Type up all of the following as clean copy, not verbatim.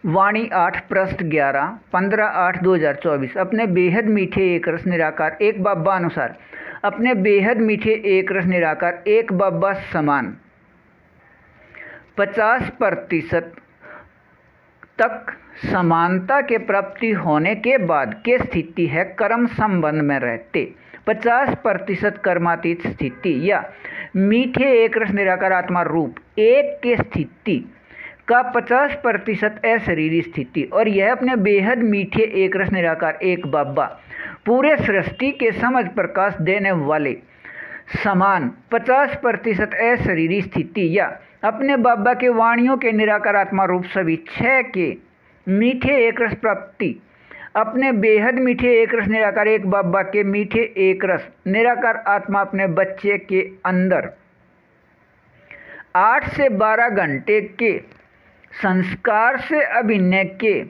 वाणी 8 पृष्ठ 11 15/8/2024। अपने बेहद मीठे एक रस निराकार एक बाबा अनुसार अपने बेहद मीठे एक रस निराकार एक बाबा समान 50% तक समानता के प्राप्ति होने के बाद के स्थिति है कर्म संबंध में रहते 50% कर्मातीत स्थिति या मीठे एक रस निराकार आत्मा रूप एक के स्थिति का 50% अशरीरी स्थिति। और यह अपने बेहद मीठे एक रस निराकार एक बाबा पूरे सृष्टि के समझ प्रकाश देने वाले समान 50% अशरीरी स्थिति या अपने बाबा के वाणियों के निराकार आत्मा रूप सभी 6 के मीठे एक रस प्राप्ति अपने बेहद मीठे एक रस निराकार एक बाबा के मीठे एक रस निराकार आत्मा अपने बच्चे के अंदर 8 से 12 घंटे के संस्कार से अभिनय के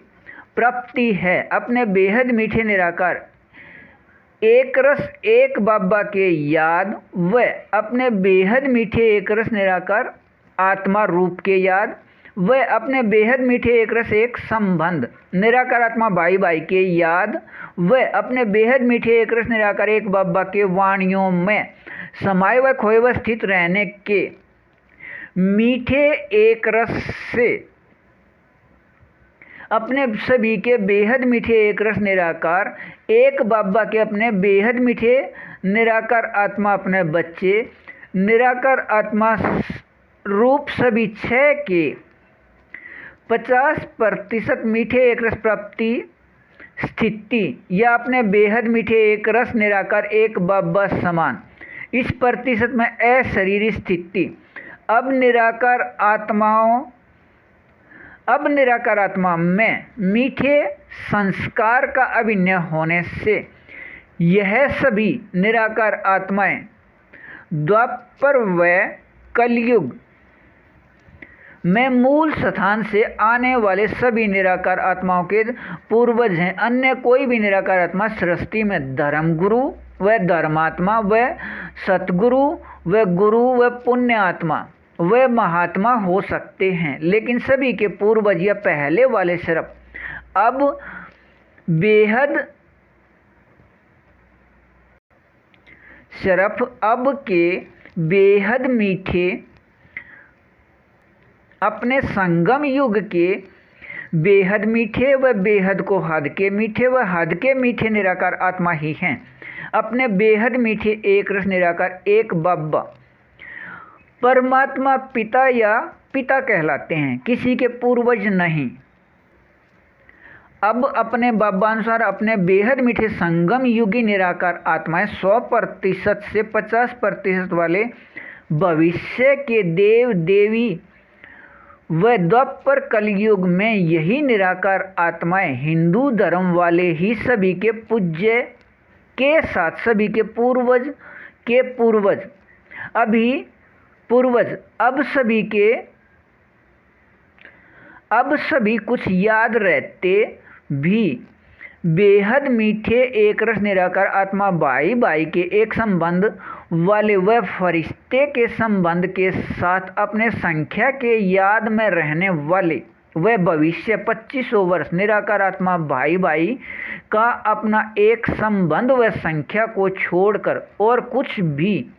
प्राप्ति है। अपने बेहद मीठे निराकार एक रस एक बाबा के याद व अपने बेहद मीठे एक रस निराकार आत्मा रूप के याद व अपने बेहद मीठे एक रस एक संबंध निराकार आत्मा भाई भाई के याद व अपने बेहद मीठे एक रस निराकार एक बाबा के वाणियों में समाये व खोए व स्थित रहने के मीठे एक रस से अपने सभी के बेहद मीठे एक रस निराकार एक बाबा के अपने बेहद मीठे निराकार आत्मा अपने बच्चे निराकार आत्मा रूप सभी 6 के 50% मीठे एक रस प्राप्ति स्थिति या अपने बेहद मीठे एक रस निराकार एक बाबा समान इस प्रतिशत में अशरीरी स्थिति अब निराकार आत्मा में मीठे संस्कार का अभिनय होने से यह सभी निराकार आत्माएं द्वापर व कलयुग में मूल स्थान से आने वाले सभी निराकार आत्माओं के पूर्वज हैं। अन्य कोई भी निराकार आत्मा सृष्टि में धर्मगुरु व धर्मात्मा व सतगुरु व गुरु व पुण्य आत्मा वे महात्मा हो सकते हैं, लेकिन सभी के पूर्वज या पहले वाले सिर्फ अब के बेहद मीठे अपने संगम युग के बेहद मीठे व बेहद को हद के मीठे व हद के मीठे निराकार आत्मा ही हैं। अपने बेहद मीठे एक रस निराकार एक बाबा परमात्मा पिता या पिता कहलाते हैं, किसी के पूर्वज नहीं। अब अपने बाबा अनुसार अपने बेहद मीठे संगम युगी निराकार आत्माएं 100% से 50% वाले भविष्य के देव देवी व द्वापर कलयुग में यही निराकार आत्माएं हिंदू धर्म वाले ही सभी के पूज्य के साथ सभी के पूर्वज अब सभी कुछ याद रहते भी बेहद मीठे एक रस निराकार आत्मा भाई भाई के एक संबंध वाले व फरिश्ते के संबंध के साथ अपने संख्या के याद में रहने वाले व भविष्य 2500 वर्ष निराकार आत्मा भाई भाई का अपना एक संबंध व संख्या को छोड़कर और कुछ भी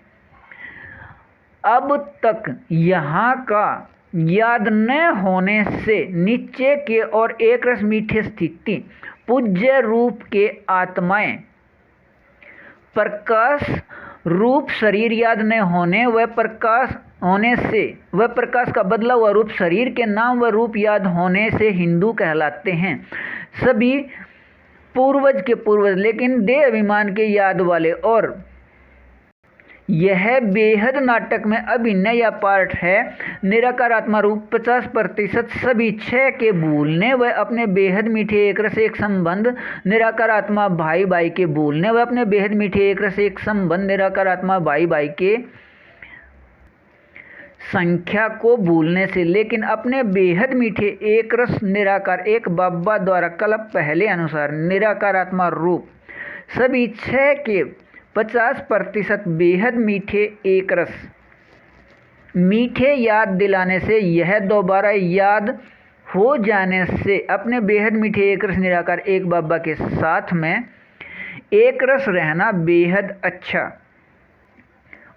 अब तक यहाँ का याद न होने से नीचे के और एक रस मीठे स्थिति पूज्य रूप के आत्माएं प्रकाश रूप शरीर याद न होने व प्रकाश होने से वह प्रकाश का बदला हुआ रूप शरीर के नाम व रूप याद होने से हिंदू कहलाते हैं। सभी पूर्वज के पूर्वज लेकिन देह अभिमान के याद वाले और यह बेहद नाटक में अभिनय या पार्ट है। निराकार आत्मा रूप 50% सभी 6 के भूलने व अपने बेहद मीठे एक रस एक संबंध निराकार आत्मा भाई भाई के भूलने व अपने बेहद मीठे एक रस एक संबंध निराकार आत्मा भाई भाई के संख्या को भूलने से, लेकिन अपने बेहद मीठे एक रस निराकार एक बाबा द्वारा कल्प पहले अनुसार निराकार आत्मा रूप सभी 6 के 50% बेहद मीठे एक रस मीठे याद दिलाने से यह दोबारा याद हो जाने से अपने बेहद मीठे एक रस निराकार एक बाबा के साथ में एक रस रहना बेहद अच्छा।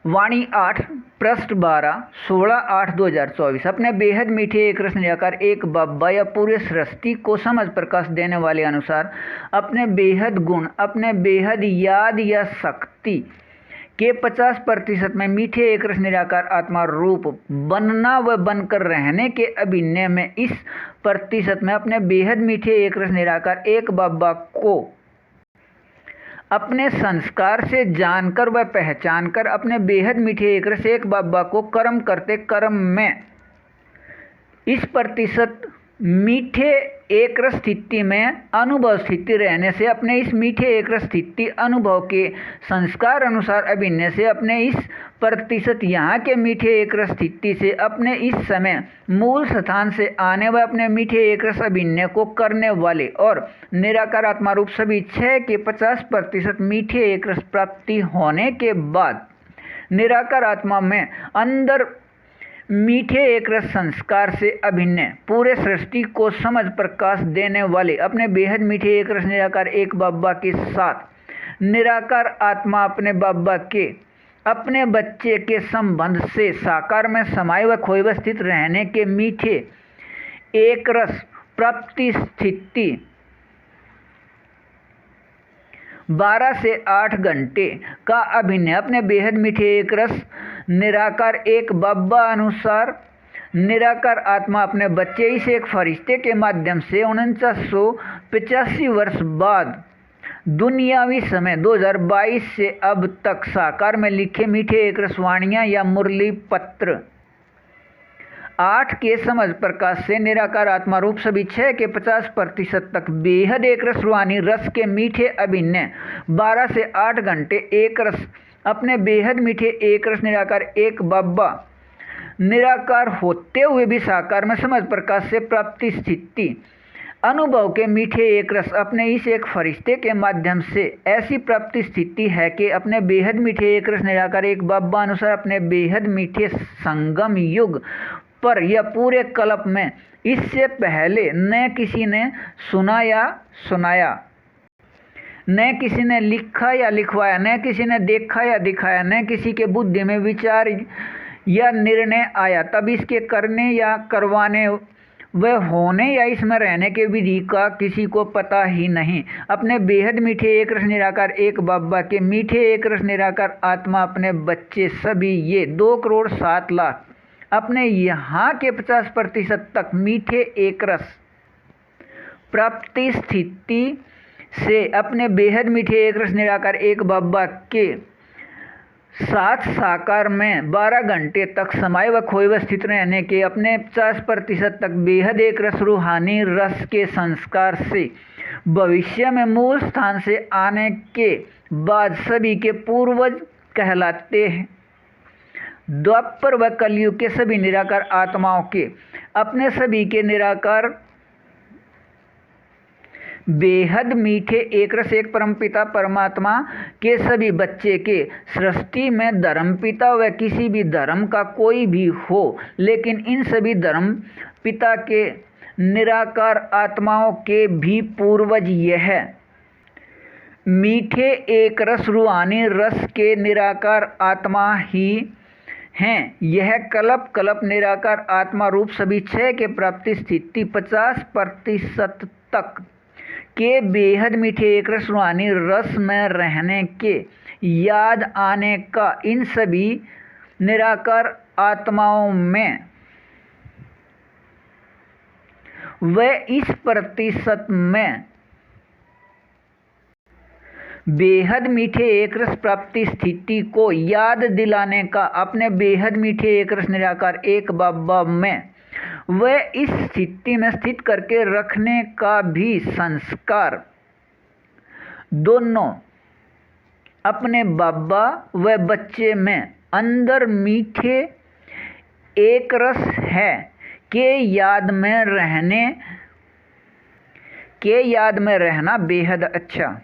वाणी 8 पृष्ठ 12 16/8/2024। अपने बेहद मीठे एक रस निराकार एक बाबा या पूरे सृष्टि को समझ प्रकाश देने वाले अनुसार अपने बेहद गुण, अपने बेहद याद या शक्ति के 50% में मीठे एक रस निराकार आत्मा रूप बनना व बनकर रहने के अभिनय में इस प्रतिशत में अपने बेहद मीठे एक रस निराकार एक बाबा को अपने संस्कार से जानकर व पहचानकर अपने बेहद मीठे एक रस एक बाबा को कर्म करते कर्म में इस प्रतिशत मीठे एक रस स्थिति में अनुभव स्थिति रहने से अपने इस मीठे एक रस स्थिति अनुभव के संस्कार अनुसार अभिनय से अपने इस प्रतिशत यहाँ के मीठे एक रस स्थिति से अपने इस समय मूल स्थान से आने व अपने मीठे एक रस अभिनय को करने वाले और निराकार आत्मा रूप सभी 6 के 50% मीठे एक रस प्राप्ति होने के बाद निराकार आत्मा में अंदर मीठे एक रस संस्कार से अभिन्न पूरे सृष्टि को समझ प्रकाश देने वाले अपने बेहद मीठे एक रस निराकार एक बाबा के साथ निराकार आत्मा अपने बाबा के अपने बच्चे के संबंध से साकार में समाये व खोए व स्थित रहने के मीठे एक रस प्राप्ति स्थिति 12 से 8 घंटे का अभिनय अपने बेहद मीठे एक रस निराकार एक बाबा अनुसार निराकार आत्मा अपने बच्चे इस एक फरिश्ते के माध्यम से 4985 वर्ष बाद दुनियावी समय 2022 से अब तक साकार में लिखे मीठे एक रस वाणियाँ या मुरली पत्र 8 के समझ प्रकाश से निराकार आत्मा रूप सभी 6 के 50% तक बेहद एक रस रूहानी रस के मीठे अभिनय 12 से 8 घंटे एक रस अपने बेहद मीठे एक रस निराकार एक बाबा निराकार होते हुए भी साकार में समझ प्रकाश से प्राप्ति स्थिति अनुभव के मीठे एक रस अपने इस एक फरिश्ते के माध्यम से ऐसी प्राप्ति स्थिति है कि अपने बेहद मीठे एक रस निराकार एक बाबा अनुसार अपने बेहद मीठे संगम युग पर या पूरे कल्प में इससे पहले न किसी ने सुना या सुनाया, न किसी ने लिखा या लिखवाया, न किसी ने देखा या दिखाया, न किसी के बुद्धि में विचार या निर्णय आया, तब इसके करने या करवाने व होने या इसमें रहने के विधि का किसी को पता ही नहीं। अपने बेहद मीठे एक रस निराकार एक बाबा के मीठे एक रस निराकार आत्मा अपने बच्चे सभी ये 2,07,00,000 अपने यहाँ के 50% तक मीठे एक रस प्राप्ति स्थिति से अपने बेहद मीठे एक रस निराकार एक बाबा के साथ साकार में 12 घंटे तक समाये व खोए व स्थित रहने के अपने 50% तक बेहद एक रस रूहानी रस के संस्कार से भविष्य में मूल स्थान से आने के बाद सभी के पूर्वज कहलाते हैं। द्वापर व कलयुग के सभी निराकार आत्माओं के अपने सभी के निराकार बेहद मीठे एक रस एक परमपिता परमात्मा के सभी बच्चे के सृष्टि में धर्मपिता व किसी भी धर्म का कोई भी हो, लेकिन इन सभी धर्म पिता के निराकार आत्माओं के भी पूर्वज यह मीठे एक रस रूहानी रस के निराकार आत्मा ही हैं। यह कल्प कल्प निराकार आत्मा रूप सभी 6 के प्राप्ति स्थिति 50% तक के बेहद मीठे एक रस रूहानी रस में रहने के याद आने का इन सभी निराकार आत्माओं में व इस प्रतिशत में बेहद मीठे एक रस प्राप्ति स्थिति को याद दिलाने का अपने बेहद मीठे एक रस निराकार एक बाबा में व इस स्थिति में स्थित करके रखने का भी संस्कार दोनों अपने बाबा व बच्चे में अंदर मीठे एक रस है के याद में रहना बेहद अच्छा।